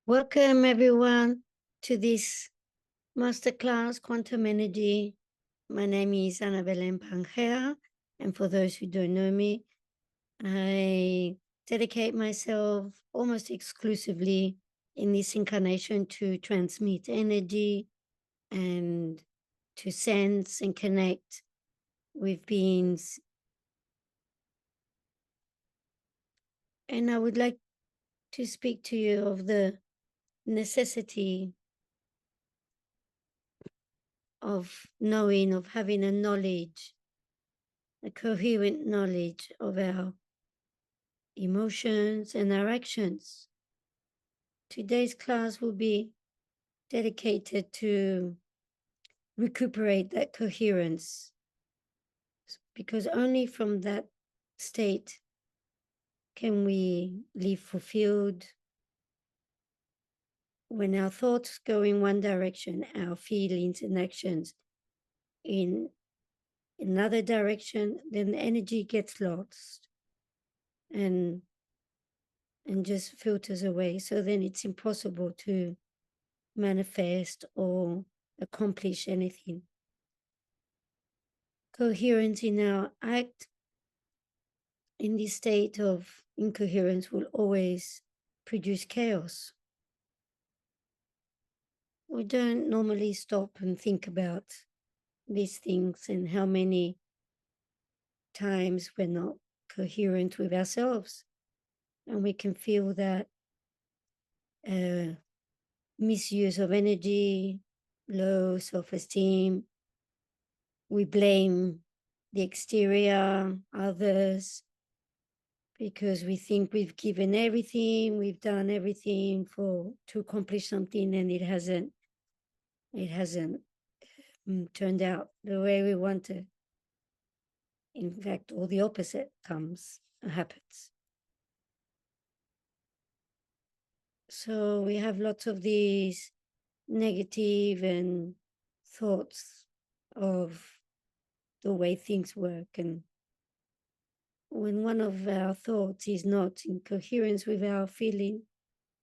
Welcome everyone to this masterclass, Quantum Energy. My name is Annabelle Pangea, and for those who don't know me, I dedicate myself almost exclusively in this incarnation to transmit energy and to sense and connect with beings. And I would like to speak to you of the necessity of knowing, of having a knowledge, a coherent knowledge of our emotions and our actions. Today's class will be dedicated to recuperate that coherence, because only from that state can we live fulfilled. When our thoughts go in one direction, our feelings and actions in another direction, then the energy gets lost and just filters away. So then it's impossible to manifest or accomplish anything. Coherence in our act, in this state of incoherence, will always produce chaos. We don't normally stop and think about these things and how many times we're not coherent with ourselves. And we can feel that misuse of energy, low self-esteem. We blame the exterior, others, because we think we've given everything, we've done everything to accomplish something, and it hasn't turned out the way we wanted. In fact, all the opposite happens. So we have lots of these negative and thoughts of the way things work, and when one of our thoughts is not in coherence with our feeling,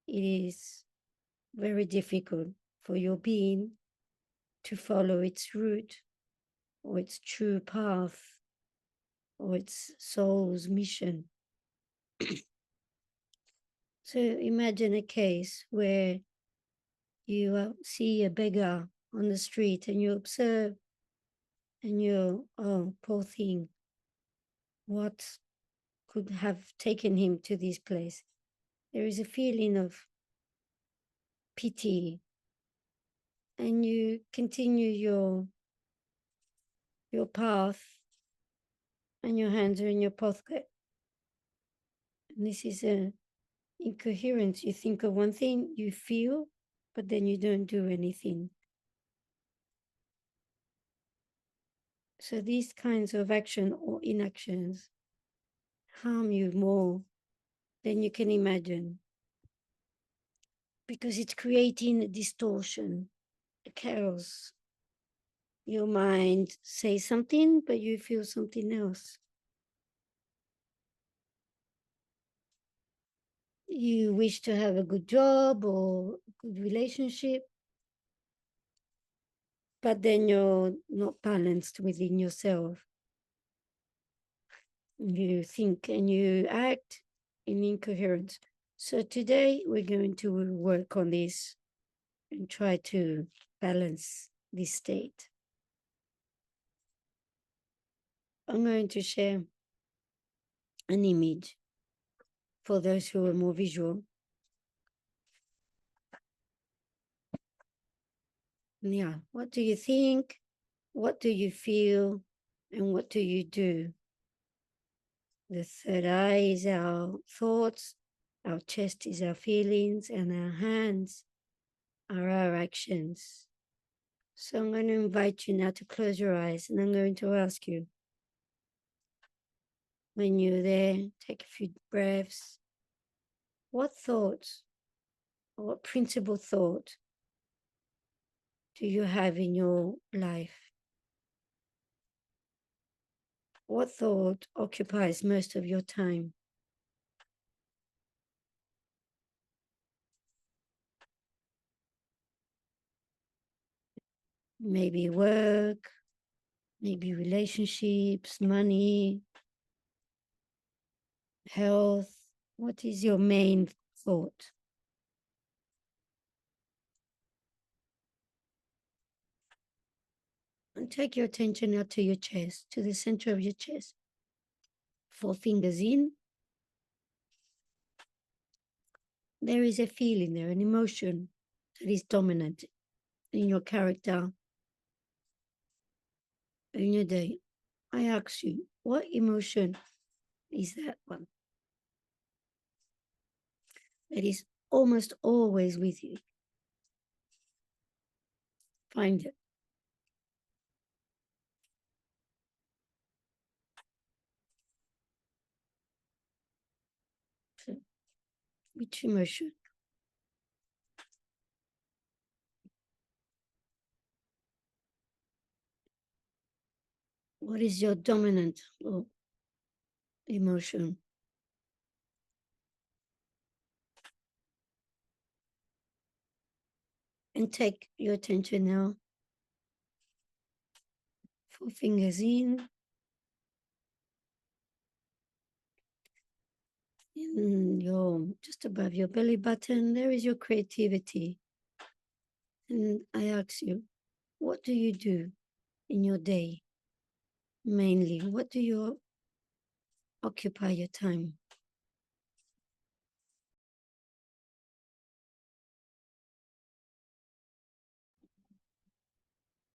it is very difficult for your being to follow its route or its true path or its soul's mission. So imagine a case where you see a beggar on the street and you observe and you're, oh, poor thing, what could have taken him to this place? There is a feeling of pity, and you continue your path, and your hands are in your pocket. And this is a incoherence. You think of one thing, you feel, but then you don't do anything. So these kinds of action or inactions harm you more than you can imagine, because it's creating a distortion, a chaos. Your mind says something, but you feel something else. You wish to have a good job or a good relationship, but then you're not balanced within yourself. You think and you act in incoherence. So today we're going to work on this and try to balance this state. I'm going to share an image for those who are more visual. Yeah, what do you think? What do you feel? And what do you do? The third eye is our thoughts, our chest is our feelings, and our hands are our actions. So I'm going to invite you now to close your eyes, and I'm going to ask you, when you're there, take a few breaths. What thoughts, or what principal thought do you have in your life? What thought occupies most of your time? maybe work, maybe relationships, money, health. What is your main thought? And take your attention now to your chest, to the center of your chest. 4 fingers in. There is a feeling there, an emotion that is dominant in your character, in your day. I ask you, what emotion is that one? That is almost always with you. Find it. So, which emotion? What is your dominant emotion? And take your attention now. 4 fingers in. In your, just above your belly button, there is your creativity. And I ask you, what do you do in your day? Mainly, what do you occupy your time?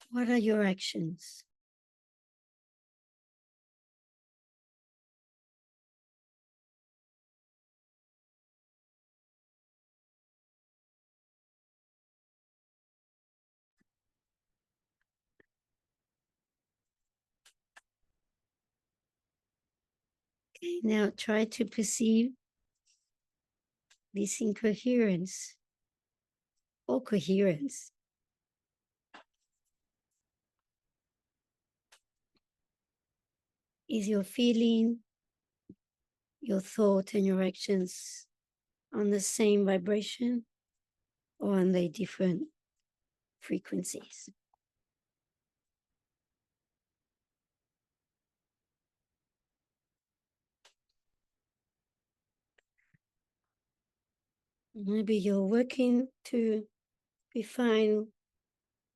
What are your actions? Okay, now try to perceive this incoherence or coherence. Is your feeling, your thought, and your actions on the same vibration or on the different frequencies? Maybe you're working to be fine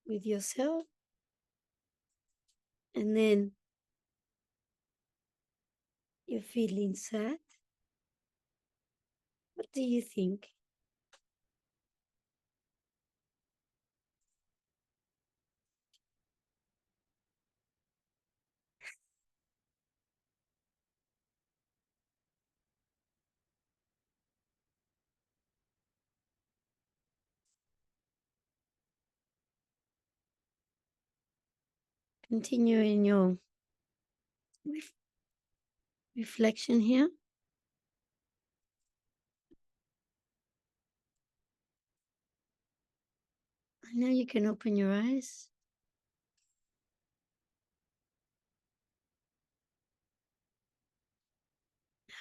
with yourself, and then you're feeling sad. What do you think? Continue in your reflection here. And now you can open your eyes.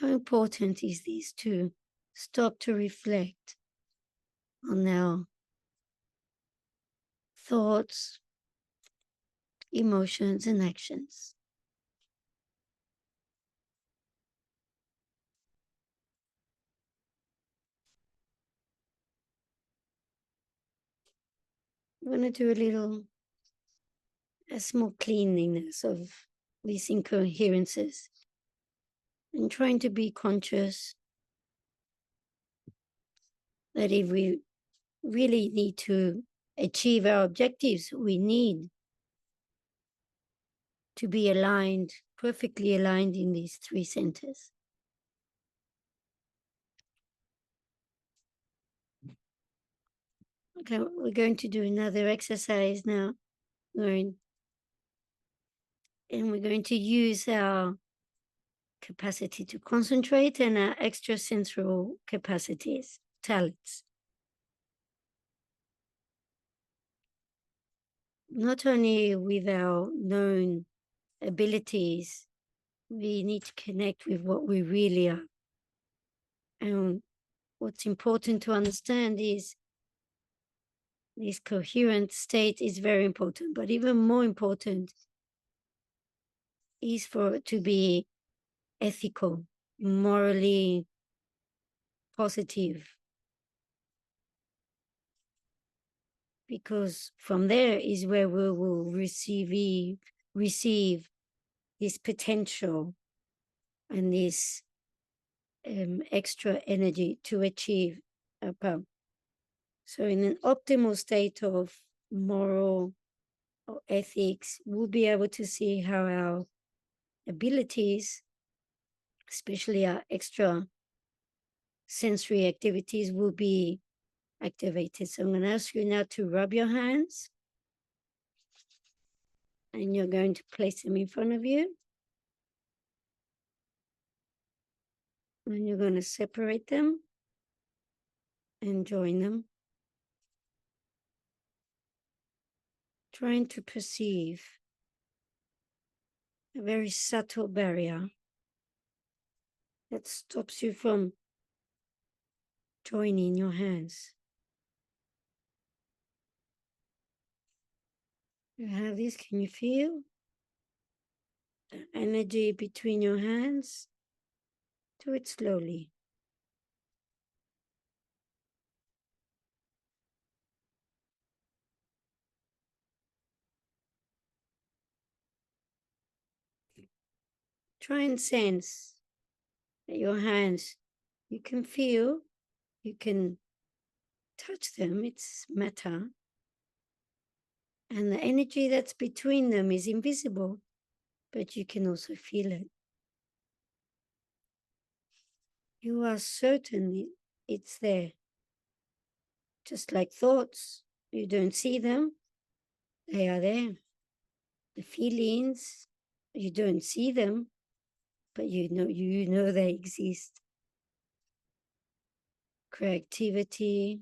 How important is this to stop to reflect on our thoughts, emotions, and actions? I'm going to do a small cleanliness of these incoherences and trying to be conscious that if we really need to achieve our objectives, we need to be aligned, perfectly aligned in these 3 centers. Okay, we're going to do another exercise now. And we're going to use our capacity to concentrate and our extrasensory capacities, talents. Not only with our known abilities, we need to connect with what we really are. And what's important to understand is This coherent state is very important, but even more important is for it to be ethical, morally positive, because from there is where we will receive this potential and this extra energy to achieve a power. So in an optimal state of moral or ethics, we'll be able to see how our abilities, especially our extra sensory activities, will be activated. So I'm going to ask you now to rub your hands, and you're going to place them in front of you. And you're going to separate them and join them. Trying to perceive a very subtle barrier that stops you from joining your hands. You have this, can you feel the energy between your hands? Do it slowly. Try and sense that your hands, you can feel, you can touch them, it's matter. And the energy that's between them is invisible, but you can also feel it. You are certain it's there. Just like thoughts, you don't see them, they are there. The feelings, you don't see them, but you know they exist. Creativity,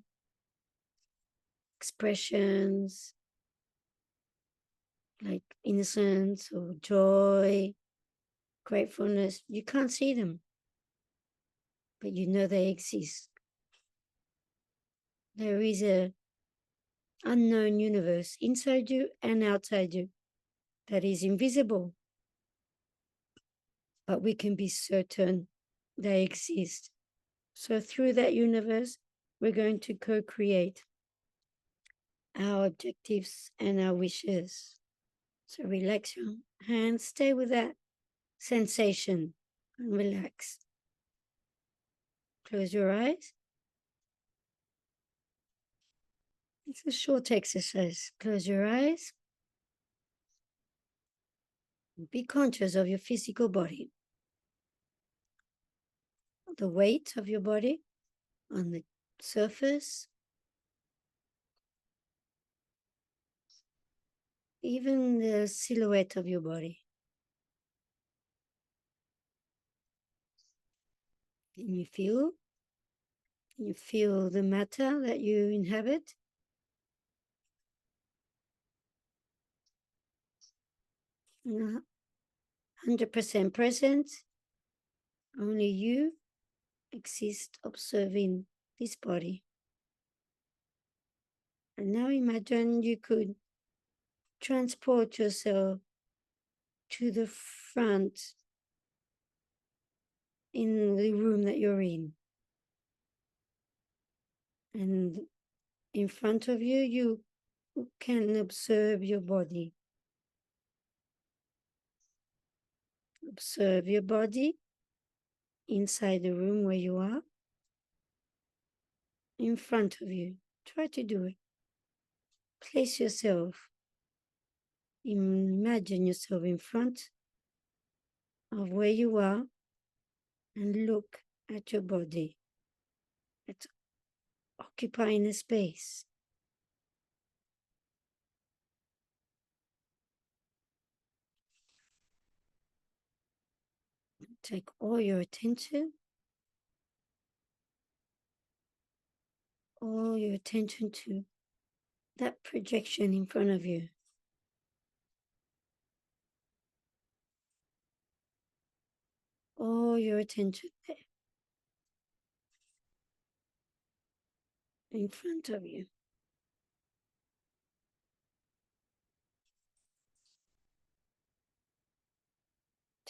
expressions like innocence or joy, gratefulness, you can't see them, but you know they exist. There is a unknown universe inside you and outside you that is invisible, but we can be certain they exist. So through that universe, we're going to co-create our objectives and our wishes. So relax your hands, stay with that sensation and relax. Close your eyes. It's a short exercise. Close your eyes. Be conscious of your physical body, the weight of your body on the surface, even the silhouette of your body. Can you feel? Can you feel the matter that you inhabit? 100% present. Only you exist observing this body. And now imagine you could transport yourself to the front in the room that you're in. And in front of you, you can observe your body. Observe your body inside the room where you are. In front of you. Try to do it. Place yourself. Imagine yourself in front of where you are and look at your body. It's occupying a space. Take all your attention, to that projection in front of you. All your attention there in front of you.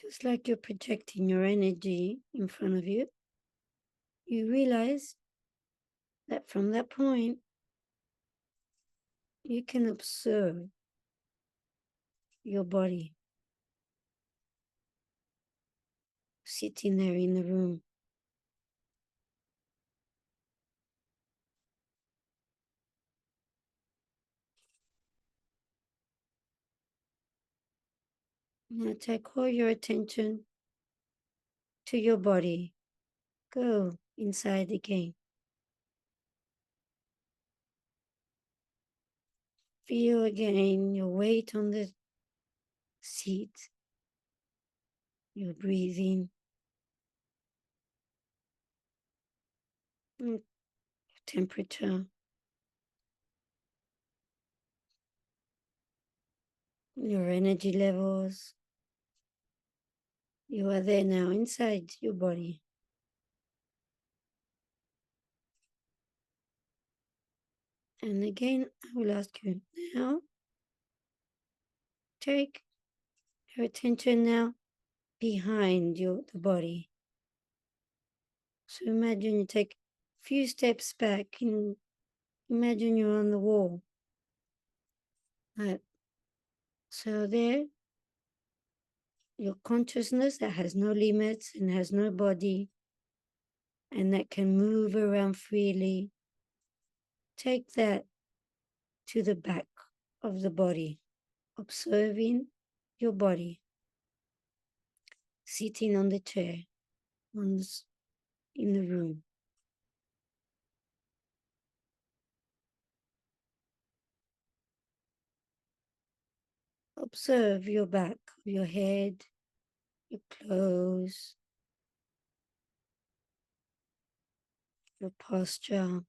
Just like you're projecting your energy in front of you, you realize that from that point, you can observe your body sitting there in the room. Now take all your attention to your body. Go inside again. Feel again your weight on the seat, your breathing, your temperature, your energy levels. You are there now inside your body. And again, I will ask you now, take your attention now behind the body. So imagine you take a few steps back and imagine you're on the wall. Right. So there, your consciousness that has no limits and has no body and that can move around freely, take that to the back of the body, observing your body, sitting on the chair in the room. Observe your back, your head, your clothes, your posture.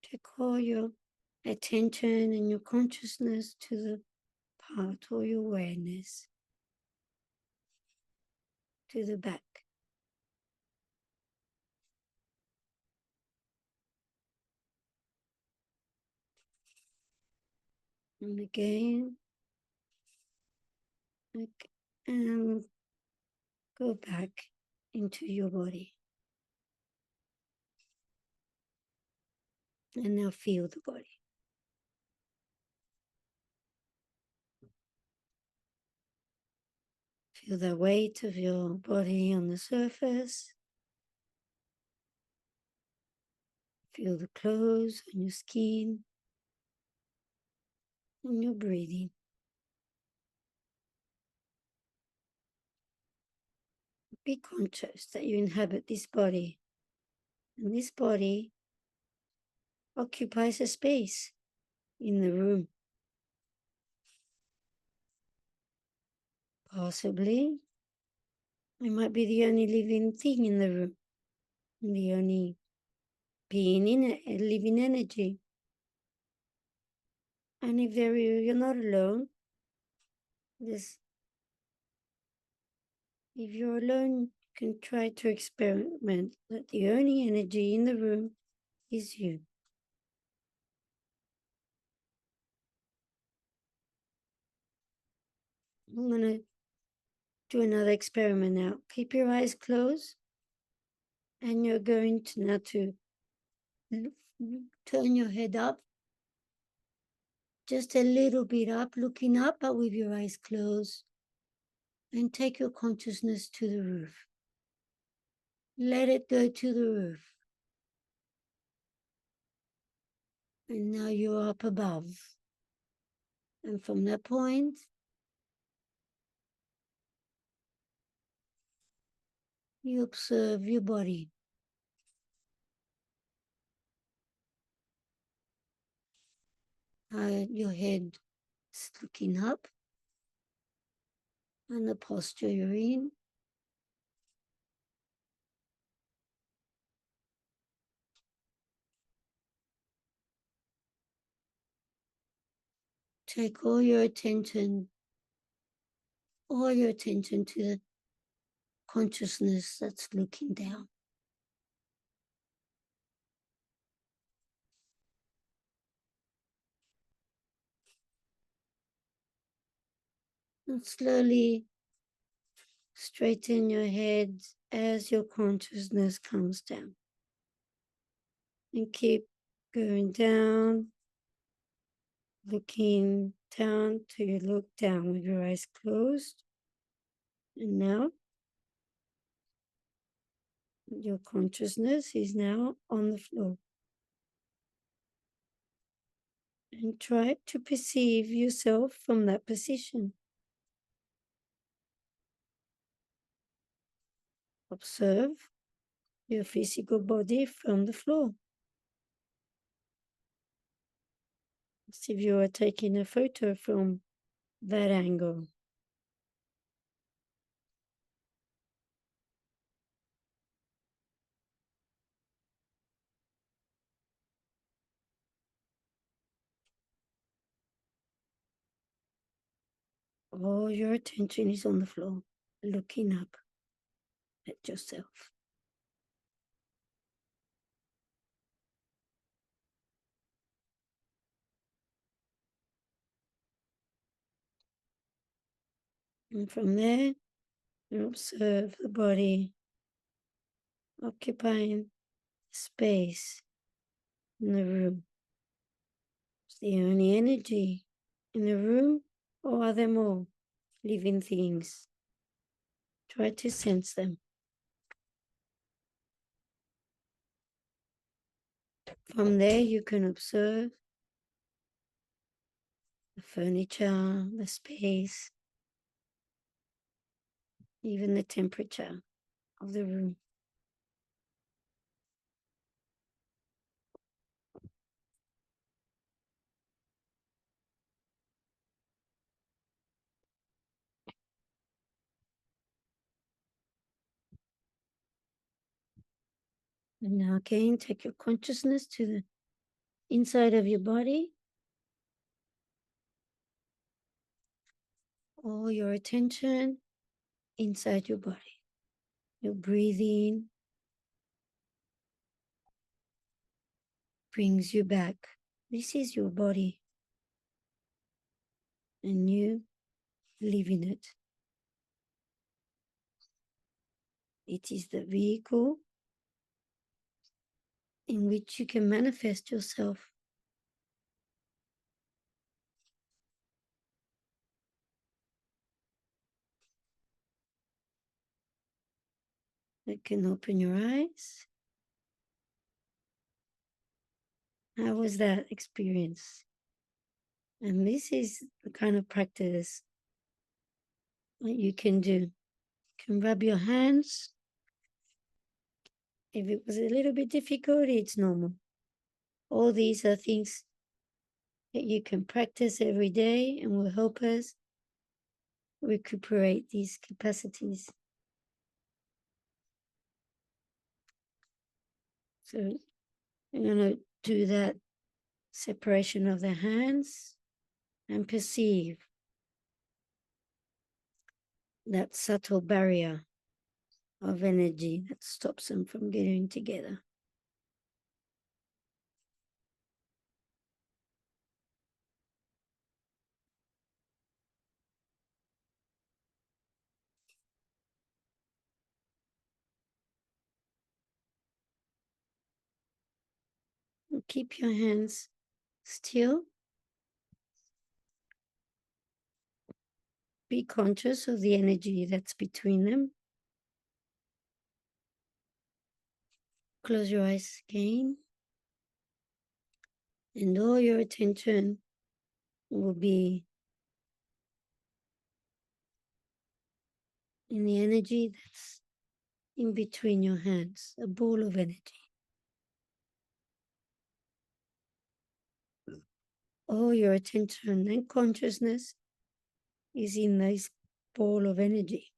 Take all your attention and your consciousness to the part or your awareness to the back. And again, and go back into your body. And now feel the body. Feel the weight of your body on the surface. Feel the clothes on your skin and your breathing. Be conscious that you inhabit this body. And this body occupies a space in the room. Possibly, it might be the only living thing in the room, the only being in it, a living energy. And if you're not alone, if you're alone, you can try to experiment that the only energy in the room is you. I'm going to do another experiment now. Keep your eyes closed, and you're going to now to turn your head up, just a little bit up, looking up, but with your eyes closed, and take your consciousness to the roof. Let it go to the roof. And now you're up above. And from that point, you observe your body. Your head is looking up, and the posture you're in. Take all your attention to the consciousness that's looking down. And slowly straighten your head as your consciousness comes down. And keep going down, looking down till you look down with your eyes closed. And now your consciousness is now on the floor. And try to perceive yourself from that position. Observe your physical body from the floor. As if you are taking a photo from that angle. All your attention is on the floor, looking up at yourself. And from there, you observe the body occupying space in the room. Is there any energy in the room, or are there more living things? Try to sense them. From there, you can observe the furniture, the space, even the temperature of the room. And now again, take your consciousness to the inside of your body. All your attention inside your body. Your breathing brings you back. This is your body, and you live in it. It is the vehicle in which you can manifest yourself. You can open your eyes. How was that experience? And this is the kind of practice that you can do. You can rub your hands. If it was a little bit difficult, it's normal. All these are things that you can practice every day and will help us recuperate these capacities. So I'm going to do that separation of the hands and perceive that subtle barrier of energy that stops them from getting together. And keep your hands still. Be conscious of the energy that's between them. Close your eyes again. And all your attention will be in the energy that's in between your hands, a ball of energy. All your attention and consciousness is in this ball of energy.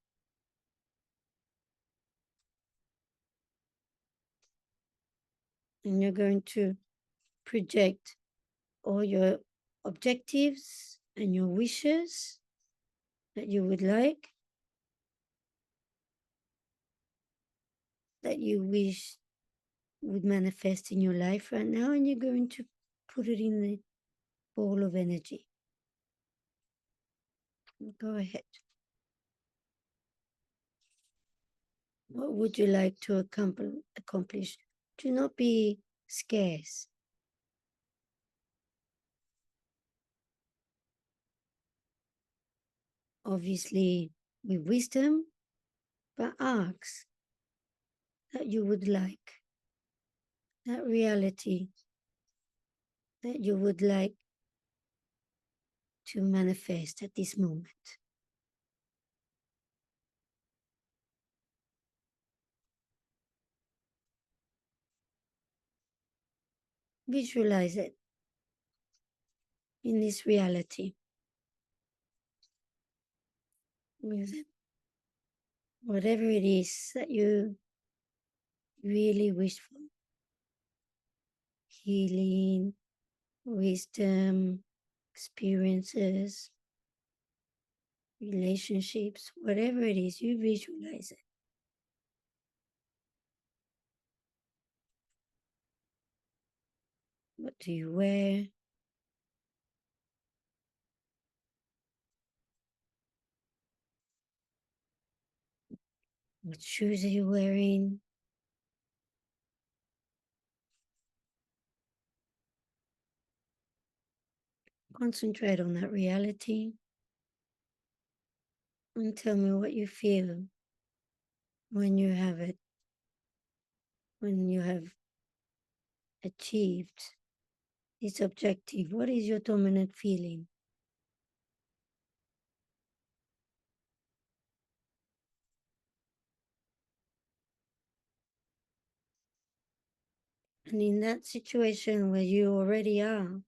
And you're going to project all your objectives and your wishes that you would like, that you wish would manifest in your life right now, and you're going to put it in the ball of energy. Go ahead. What would you like to accomplish? Do not be scarce. Obviously, with wisdom, but ask that you would like, that reality that you would like to manifest at this moment. Visualize it in this reality with whatever it is that you really wish for. Healing, wisdom, experiences, relationships, whatever it is, you visualize it. What do you wear? What shoes are you wearing? Concentrate on that reality and tell me what you feel when you have it, when you have achieved this objective. What is your dominant feeling? And in that situation where you already are,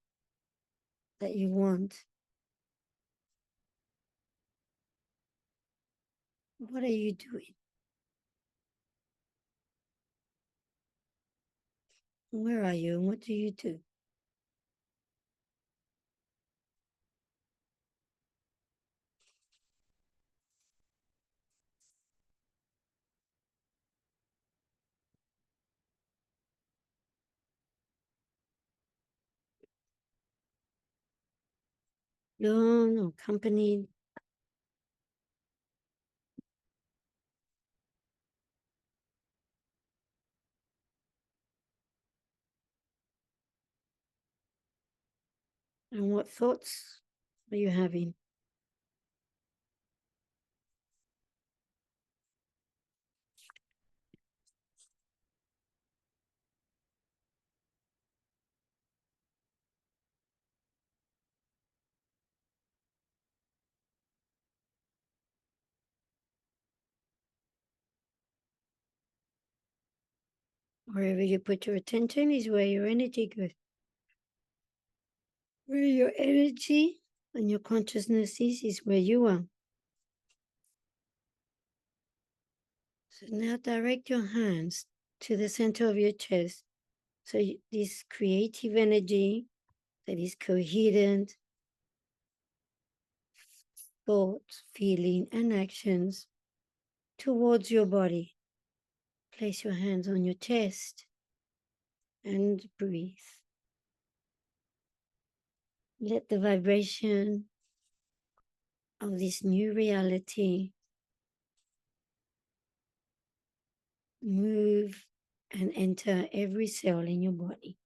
that you want, what are you doing? Where are you and what do you do? Alone or accompanied? And what thoughts are you having? Wherever you put your attention is where your energy goes. Where your energy and your consciousness is where you are. So now direct your hands to the center of your chest. So this creative energy that is coherent, thoughts, feeling, and actions towards your body. Place your hands on your chest and breathe. Let the vibration of this new reality move and enter every cell in your body.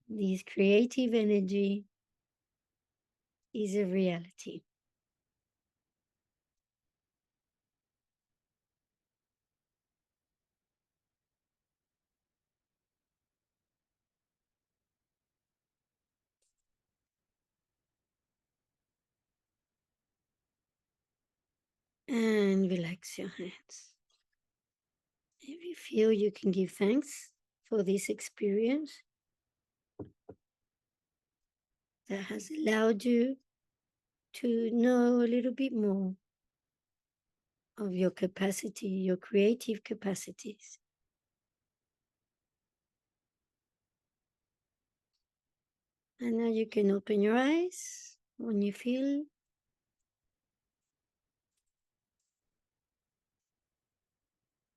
This creative energy is a reality. And relax your hands. If you feel you can give thanks for this experience that has allowed you to know a little bit more of your capacity, your creative capacities. And now you can open your eyes when you feel.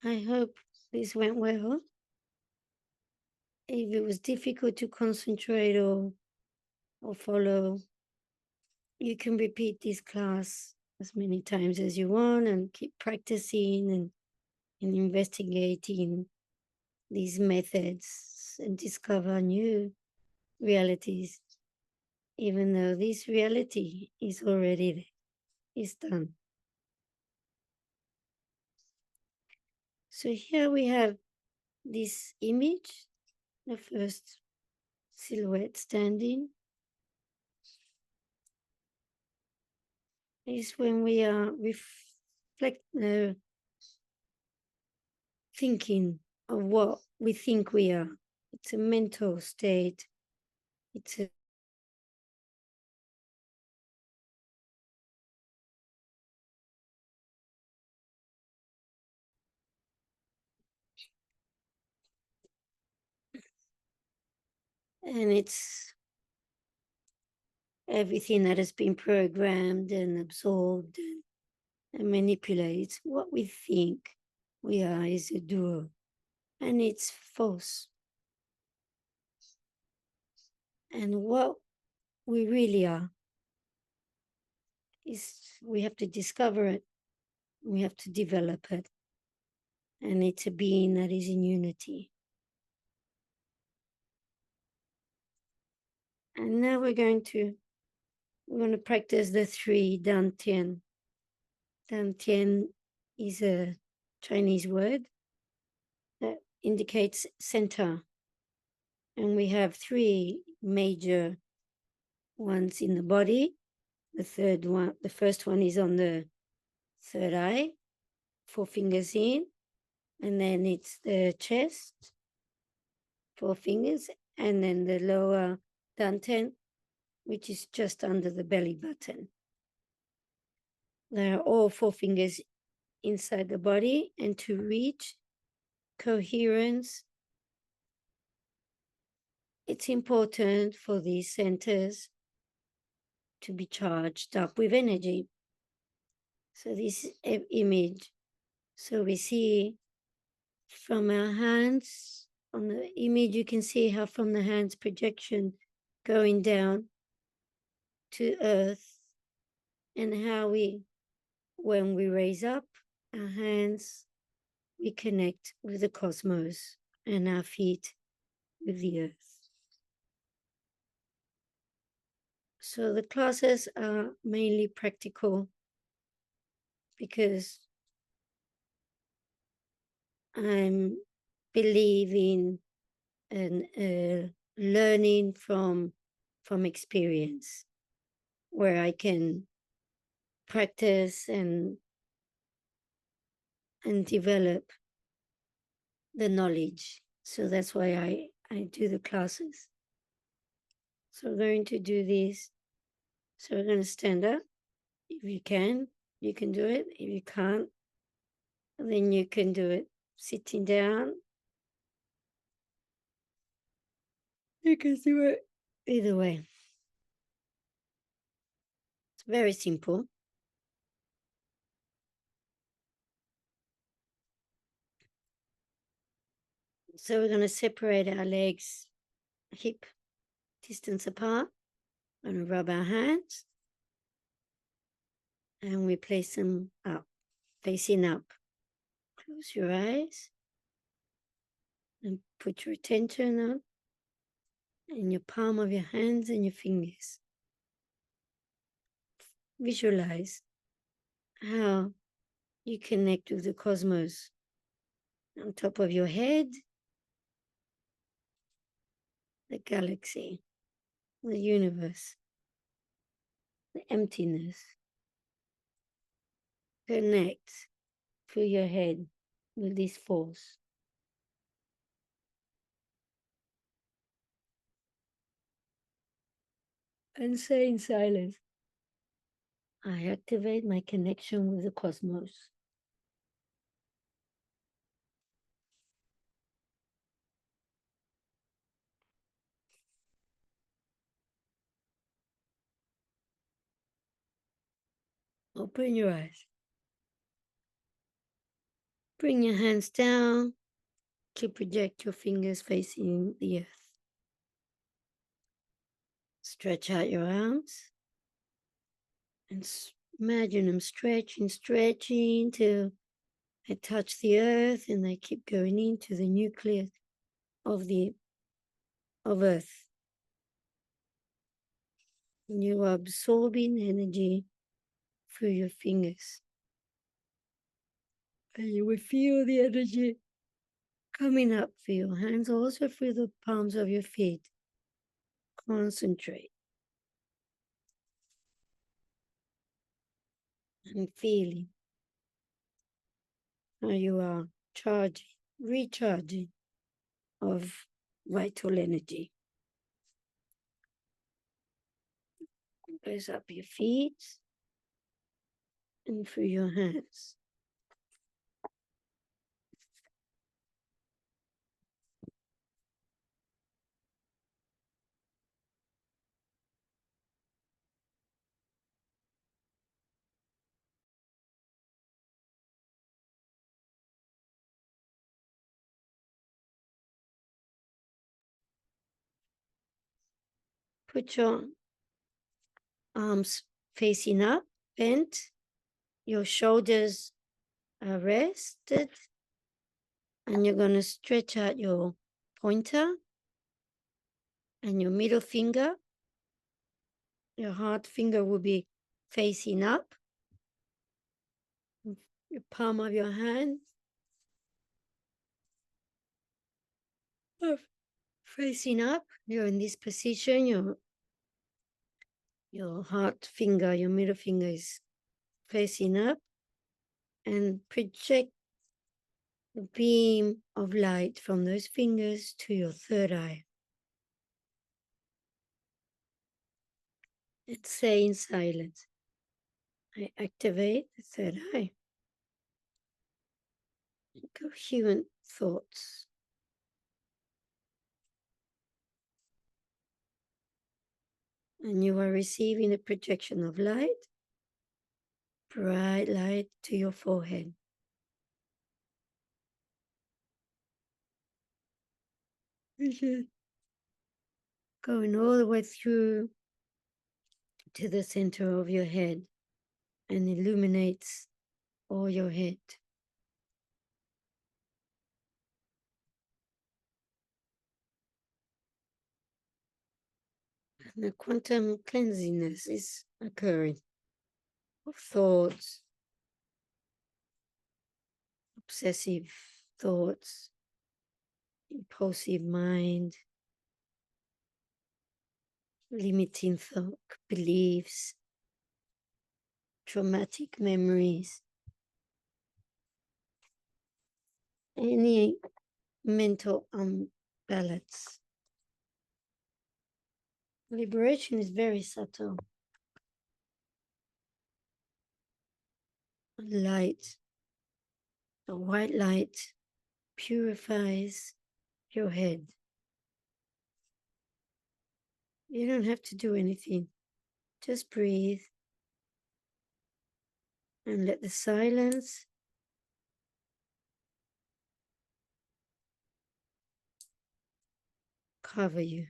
I hope this went well. if it was difficult to concentrate or follow, you can repeat this class as many times as you want and keep practicing and investigating these methods and discover new realities, even though this reality is already there, is done. So here we have this image, the first silhouette standing, is when we are thinking of what we think we are. It's a mental state. It's a and it's everything that has been programmed and absorbed and manipulated. What we think we are is a duo, and it's false. And what we really are is we have to discover it, we have to develop it, and it's a being that is in unity. And now we're going to practice the 3 Dantian. Dantian is a Chinese word that indicates center. And we have 3 major ones in the body. The first one is on the third eye, 4 fingers in, and then it's the chest, 4 fingers, and then the lower dantian, which is just under the belly button. There are all 4 fingers inside the body, and to reach coherence, it's important for these centers to be charged up with energy. So this image, so we see from our hands, on the image you can see how from the hands projection going down to earth, and how when we raise up our hands, we connect with the cosmos, and our feet with the earth. So the classes are mainly practical because I'm believing in learning from experience, where I can practice and develop the knowledge. So that's why I do the classes. So we're going to do this. So we're going to stand up. If you can do it. If you can't, then you can do it sitting down. You can do it either way. It's very simple. So we're going to separate our legs hip distance apart. We're going to rub our hands and we place them up, facing up. Close your eyes and put your attention on in your palm of your hands and your fingers. Visualize how you connect with the cosmos. On top of your head, the galaxy, the universe, the emptiness. Connect through your head with this force. And say in silence, I activate my connection with the cosmos. Open your eyes. Bring your hands down to project your fingers facing the earth. Stretch out your arms and imagine them stretching till they touch the earth and they keep going into the nucleus of earth. And you are absorbing energy through your fingers. And you will feel the energy coming up through your hands, also through the palms of your feet. Concentrate and feeling how you are charging, recharging of vital energy. Goes up your feet and through your hands. Put your arms facing up, bent. Your shoulders are rested. And you're going to stretch out your pointer and your middle finger. Your hard finger will be facing up. Your palm of your hand facing up. You're in this position. Your hard finger, your middle finger is facing up. And project a beam of light from those fingers to your third eye. And say in silence, I activate the third eye. Coherent thoughts. And you are receiving a projection of light, bright light to your forehead. Going all the way through to the center of your head and illuminates all your head. And the quantum cleansiness is occurring of thoughts, obsessive thoughts, impulsive mind, limiting thought, beliefs, traumatic memories, any mental unbalance. Liberation is very subtle. Light, the white light purifies your head. You don't have to do anything. Just breathe and let the silence cover you.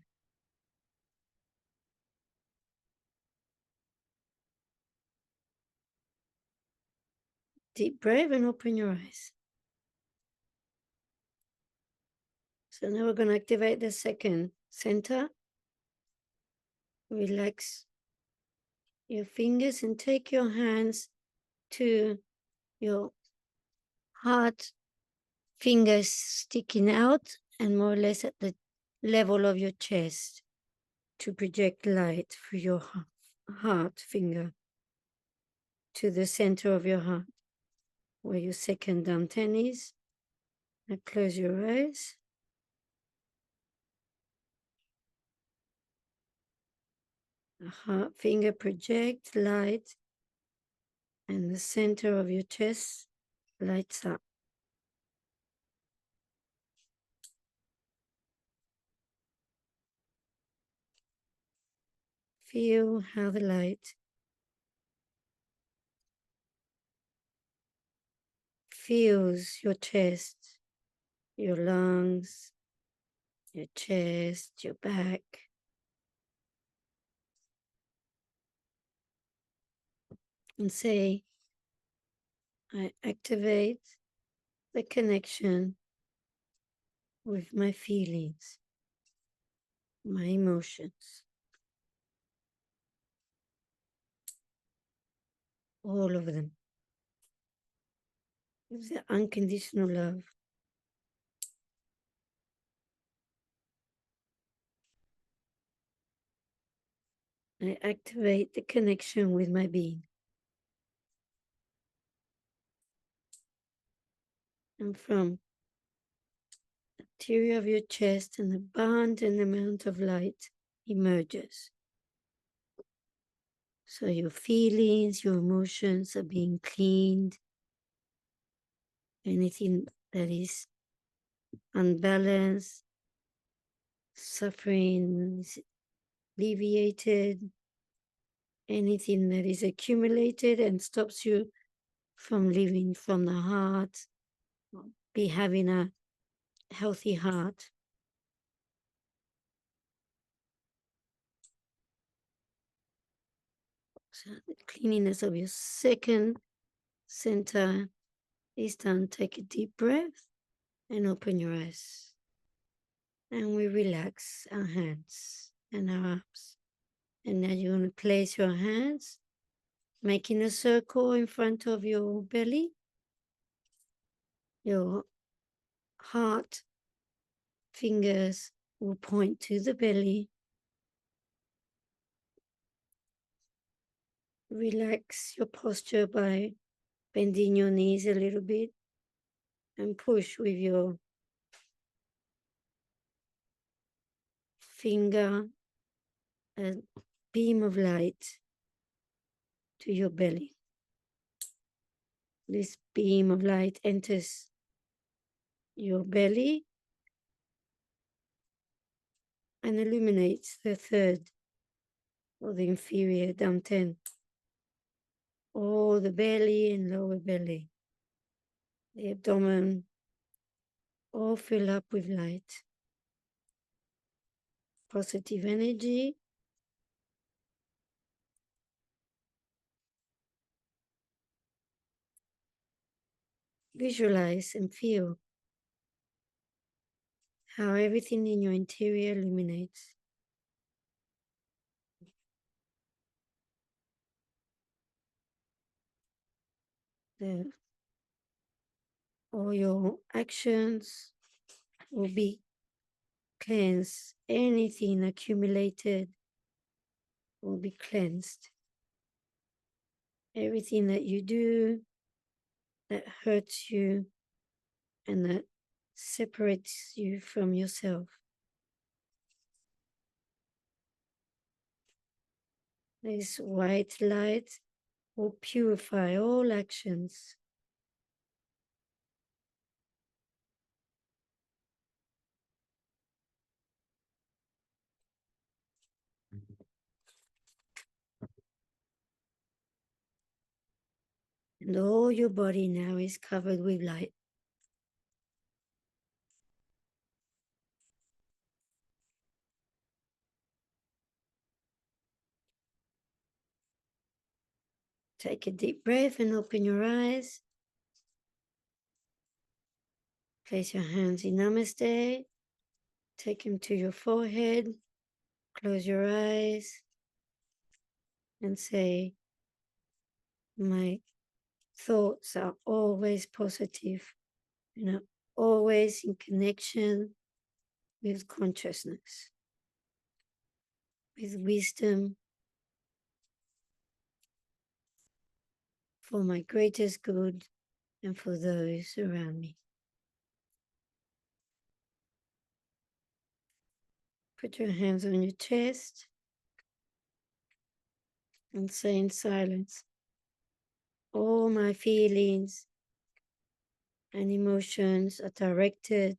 Deep breath and open your eyes. So now we're going to activate the second center. Relax your fingers and take your hands to your heart, fingers sticking out and more or less at the level of your chest to project light through your heart finger to the center of your heart where your second dantian is. Now close your eyes. The heart finger project light and the center of your chest lights up. Feel how the light fills your chest, your lungs, your chest, your back. And say, I activate the connection with my feelings, my emotions, all of them, with the unconditional love. I activate the connection with my being. And from the interior of your chest, an abundant amount of light emerges. So your feelings, your emotions are being cleaned. Anything that is unbalanced, suffering is alleviated. Anything that is accumulated and stops you from living from the heart, be having a healthy heart. So the cleanliness of your second center is done. Take a deep breath and open your eyes. And we relax our hands and our arms. And now you're going to place your hands, making a circle in front of your belly. Your heart fingers will point to the belly. Relax your posture by bending your knees a little bit and push with your finger a beam of light to your belly. This beam of light enters your belly and illuminates the third or the inferior dantian, or the belly and lower belly. The abdomen all fill up with light. Positive energy. Visualize and feel how everything in your interior illuminates. All your actions will be cleansed. Anything accumulated will be cleansed. Everything that you do that hurts you and that separates you from yourself. This white light will purify all actions. And all your body now is covered with light. Take a deep breath and open your eyes. Place your hands in Namaste. Take them to your forehead. Close your eyes and say, my thoughts are always positive and are always in connection with consciousness, with wisdom, for my greatest good and for those around me. Put your hands on your chest and say in silence, all my feelings and emotions are directed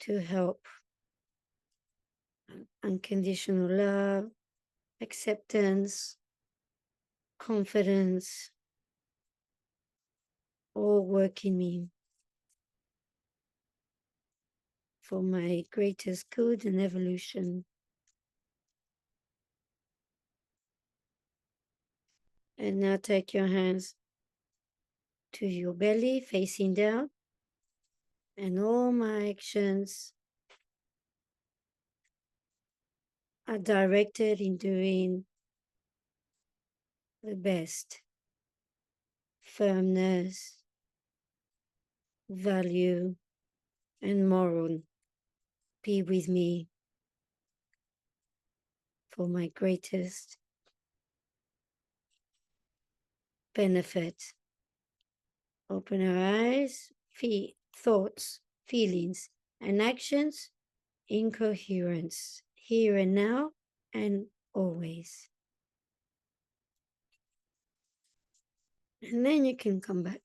to help unconditional love, acceptance, confidence, all work in me. for my greatest good and evolution. And now take your hands to your belly, facing down. And all my actions are directed in doing the best. Firmness, value, and moral be with me for my greatest benefit. Open our eyes, thoughts, feelings, and actions in coherence, here and now and always. And then you can come back.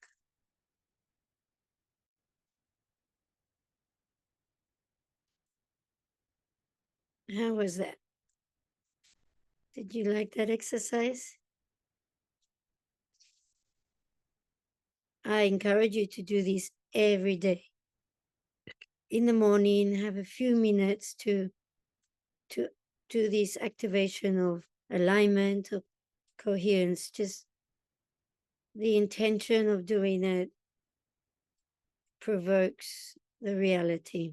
How was that? Did you like that exercise? I encourage you to do this every day. In the morning, have a few minutes to do this activation of alignment, of coherence. Just the intention of doing it provokes the reality.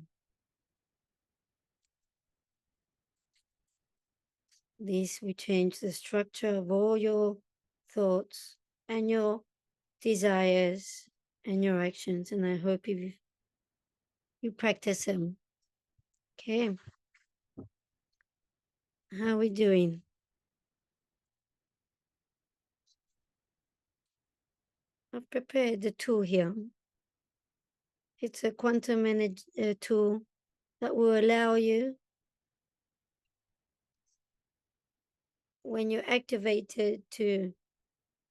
This will change the structure of all your thoughts and your desires and your actions. And I hope you practice them. Okay. How are we doing? I've prepared the tool here. It's a quantum energy tool that will allow you, when you activate it, to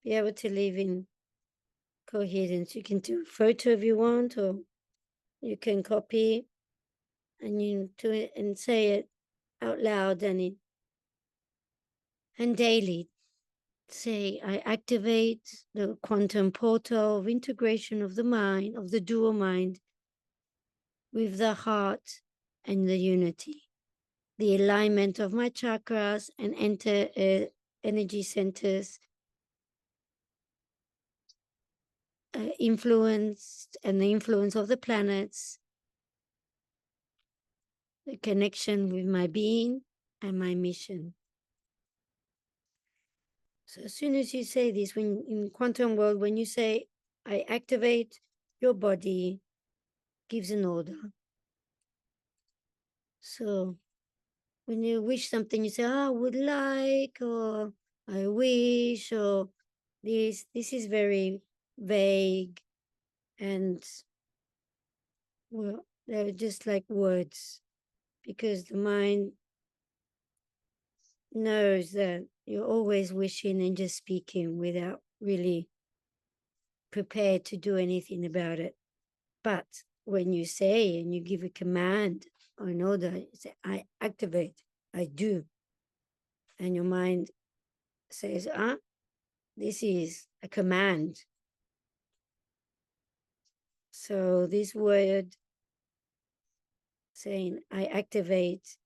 be able to live in coherence. You can do a photo if you want, or you can copy and you do it and say it out loud and daily. Say, I activate the quantum portal of integration of the mind, of the dual mind, with the heart and the unity. The alignment of my chakras and energy centers influenced, and the influence of the planets, the connection with my being and my mission. So as soon as you say this, when in quantum world, when you say, I activate, your body gives an order. So when you wish something, you say, I would like, or I wish, or this is very vague, and well, they're just like words, because the mind knows that you're always wishing and just speaking without really prepared to do anything about it. But when you say and you give a command or an order, you say, I activate, I do. And your mind says, this is a command. So this word saying, I activate,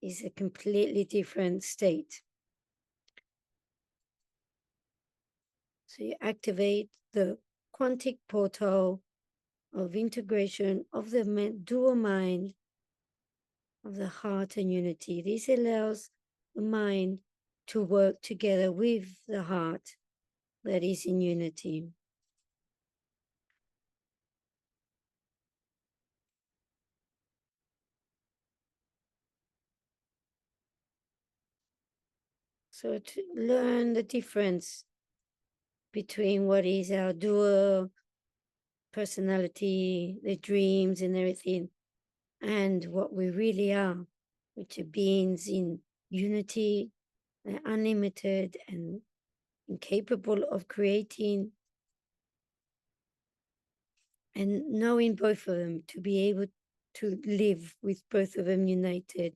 is a completely different state. So you activate the quantic portal of integration of the dual mind, of the heart and unity. This allows the mind to work together with the heart that is in unity. So to learn the difference between what is our dual personality, the dreams and everything, and what we really are, which are beings in unity, unlimited and incapable of creating, and knowing both of them, to be able to live with both of them united,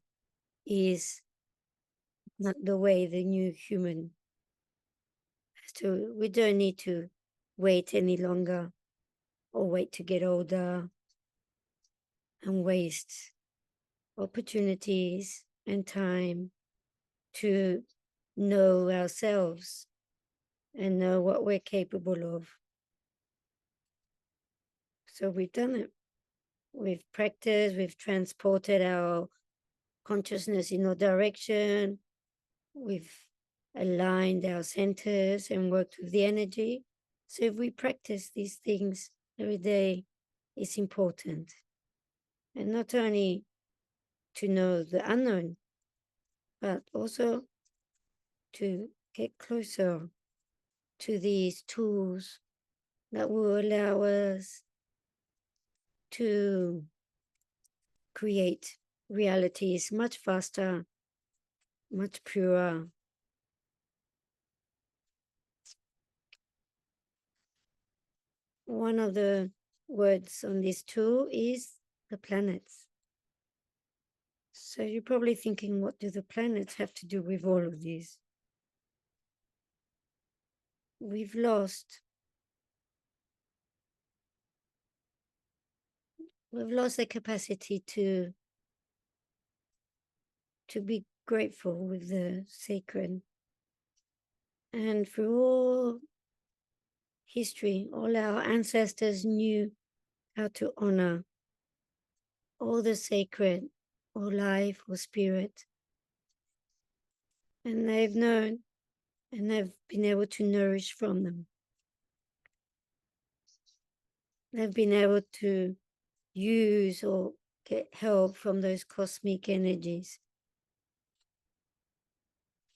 is not the way the new human has to. We don't need to wait any longer, or wait to get older and waste opportunities and time to know ourselves and know what we're capable of. So we've done it. We've practiced, we've transported our consciousness in a direction. We've aligned our centers and worked with the energy. So if we practice these things every day, it's important. And not only to know the unknown, but also to get closer to these tools that will allow us to create realities much faster, much purer. One of the words on this tool is the planets. So you're probably thinking, what do the planets have to do with all of this? We've lost the capacity to be grateful with the sacred. And through all history, all our ancestors knew how to honor all the sacred, or life, or spirit. And they've known and they've been able to nourish from them. They've been able to use or get help from those cosmic energies.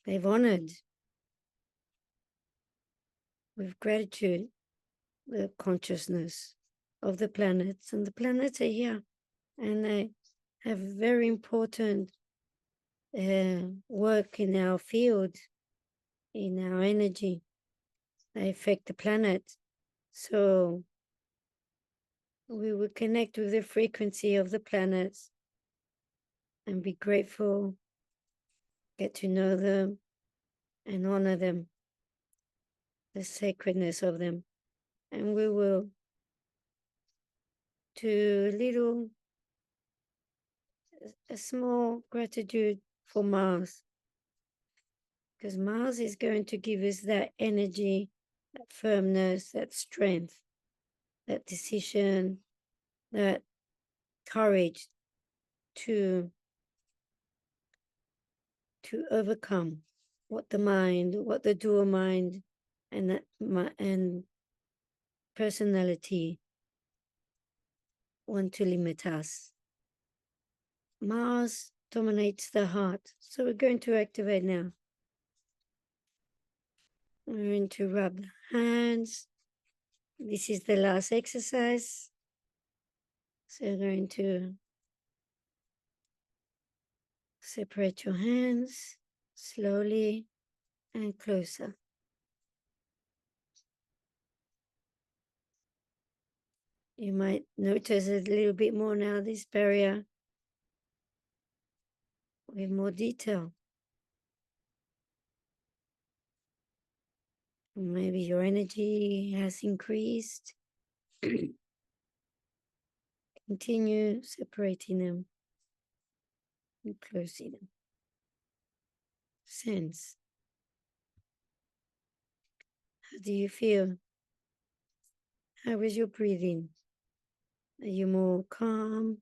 They've honored with gratitude the consciousness of the planets. And the planets are here, and they have very important work in our field, in our energy. They affect the planet. So we will connect with the frequency of the planets and be grateful, get to know them, and honor them, the sacredness of them. And we will do a small gratitude for Mars, because Mars is going to give us that energy, that firmness, that strength, that decision, that courage to overcome what the dual mind and personality want to limit us. Mars dominates the heart, so we're going to activate now. We're going to rub the hands. This is the last exercise. So you're going to separate your hands slowly and closer. You might notice a little bit more now, this barrier with more detail. Maybe your energy has increased. Continue separating them and closing them. Sense. How do you feel? How is your breathing? Are you more calm?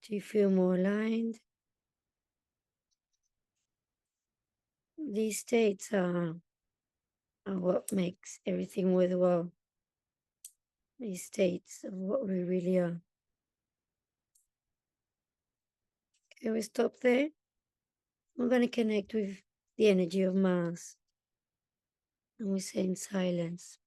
Do you feel more aligned? These states are what makes everything worthwhile. These states of what we really are. Okay, we stop there. We're going to connect with the energy of Mars. And we say in silence,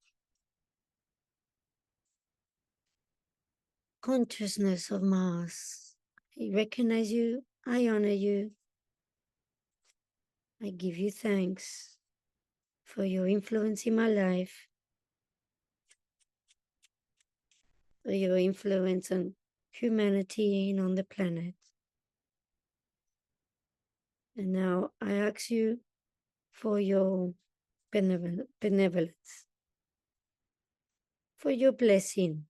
consciousness of Mars. I recognize you. I honor you. I give you thanks for your influence in my life, for your influence on humanity and on the planet. And now I ask you for your benevolence, for your blessing,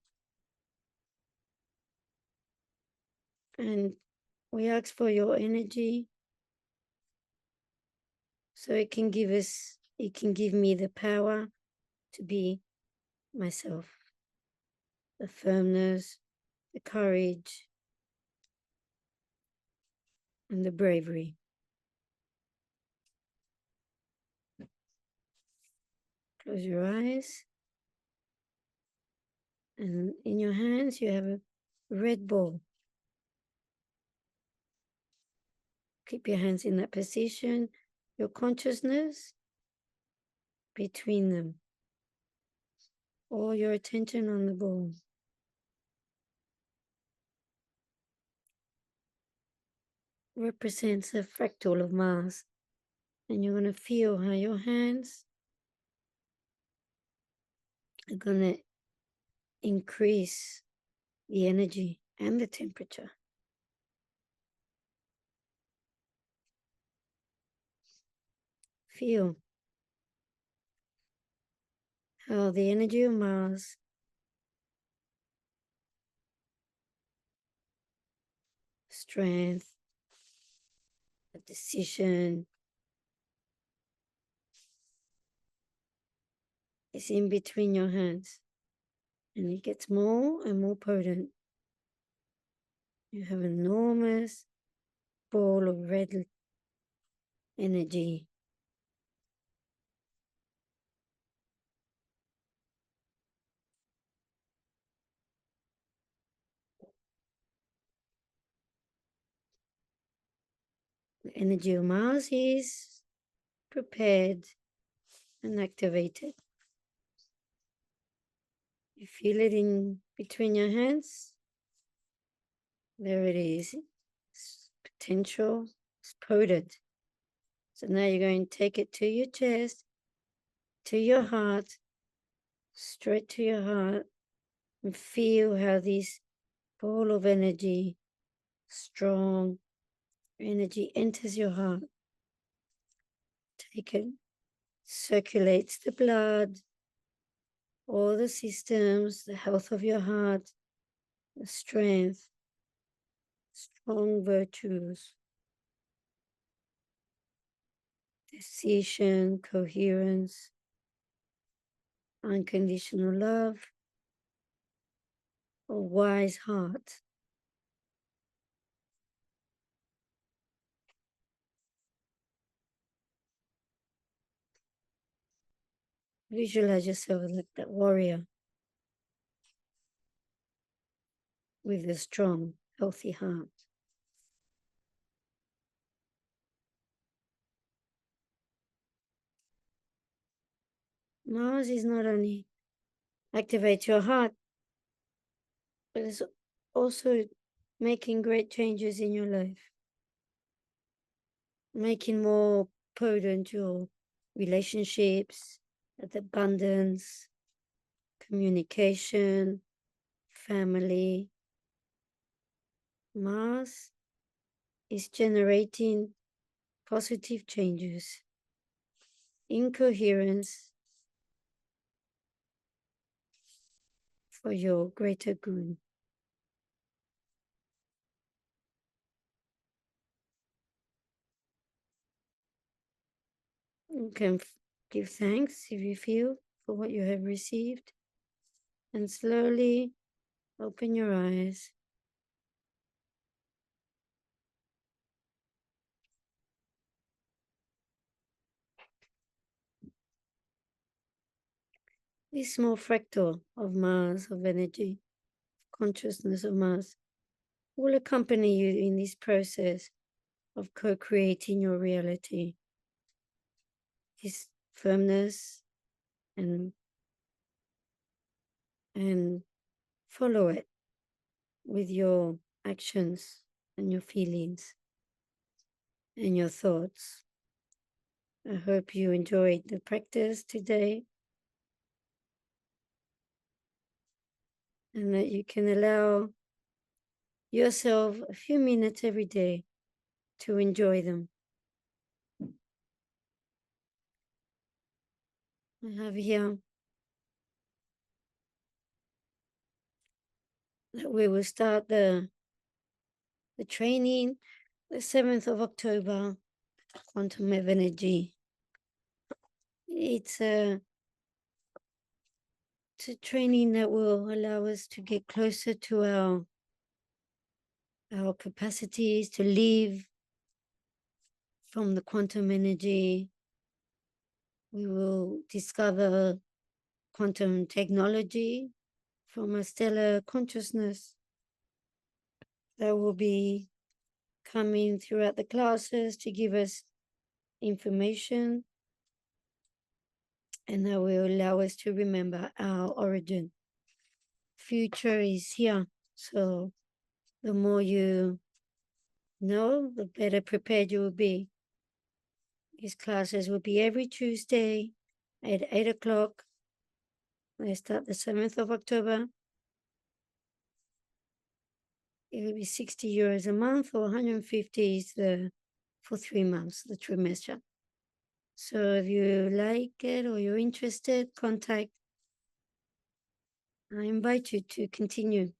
And we ask for your energy so it can give me the power to be myself, the firmness, the courage, and the bravery. Close your eyes. And in your hands, you have a red ball. Keep your hands in that position, your consciousness between them, all your attention on the ball. Represents a fractal of Mars. And you're going to feel how your hands are going to increase the energy and the temperature. Feel how the energy of Mars strength, a decision is in between your hands, and it gets more and more potent. You have an enormous ball of red energy. The energy of Mars is prepared and activated. You feel it in between your hands. There it is. It's potential. It's potent. So now you're going to take it to your chest, to your heart, straight to your heart, and feel how this ball of energy, strong energy, enters your heart. Take it, circulates the blood, all the systems, the health of your heart, the strength, strong virtues, decision, coherence, unconditional love, a wise heart. Visualize yourself like that warrior with a strong, healthy heart. Mars is not only activate your heart, but it's also making great changes in your life, making more potent your relationships, abundance, communication, family. Mars is generating positive changes, incoherence for your greater good. You can give thanks if you feel for what you have received, and slowly open your eyes. This small fractal of Mars, of energy, consciousness of Mars, will accompany you in this process of co-creating your reality. This firmness and follow it with your actions and your feelings and your thoughts. I hope you enjoyed the practice today and that you can allow yourself a few minutes every day to enjoy them. I have here that we will start the the training, the 7th of October, Quantum of Energy. It's a training that will allow us to get closer to our capacities to live from the quantum energy. We will discover quantum technology from a stellar consciousness that will be coming throughout the classes to give us information, and that will allow us to remember our origin. Future is here, so the more you know, the better prepared you will be. These classes will be every Tuesday at 8 o'clock. They start the 7th of October. It will be 60 euros a month, or 150 is for 3 months, the trimester. So if you like it or you're interested, contact. I invite you to continue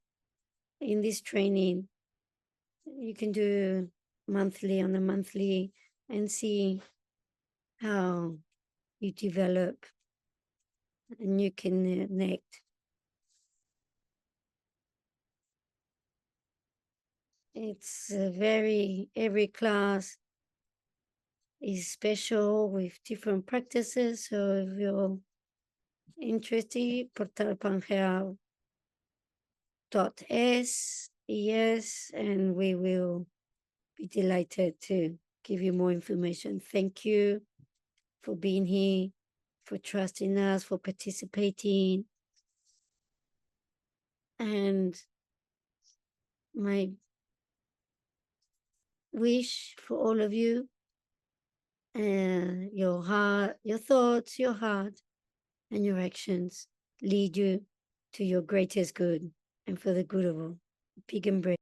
in this training. You can do monthly on a monthly and see how you develop and you can connect. It's every class is special with different practices. So if you're interested, portalpangea.es, and we will be delighted to give you more information. Thank you for being here, for trusting us, for participating. And my wish for all of you, your heart, your thoughts, your heart, and your actions lead you to your greatest good and for the good of all. Big embrace.